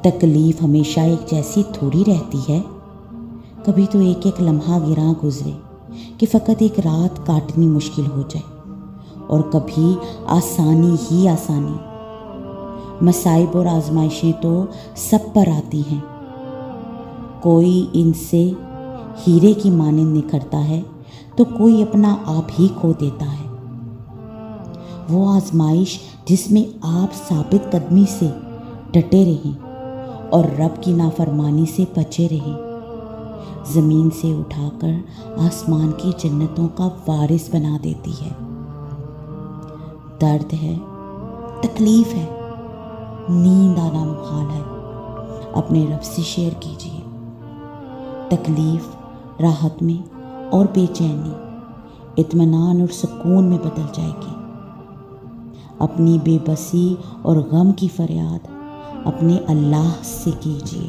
تکلیف ہمیشہ ایک جیسی تھوڑی رہتی ہے، کبھی تو ایک ایک لمحہ گراں گزرے کہ فقط ایک رات کاٹنی مشکل ہو جائے، اور کبھی آسانی ہی آسانی۔ مصائب اور آزمائشیں تو سب پر آتی ہیں، کوئی ان سے ہیرے کی مانند نکھرتا ہے تو کوئی اپنا آپ ہی کھو دیتا ہے۔ وہ آزمائش جس میں آپ ثابت قدمی سے ڈٹے رہیں اور رب کی نافرمانی سے بچے رہیں، زمین سے اٹھا کر آسمان کی جنتوں کا وارث بنا دیتی ہے۔ درد ہے، تکلیف ہے، نیند آنا محال ہے، اپنے رب سے شیئر کیجیے۔ تکلیف راحت میں اور بے چینی، اطمینان اور سکون میں بدل جائے گی۔ اپنی بے بسی اور غم کی فریاد اپنے اللہ سے کیجیے۔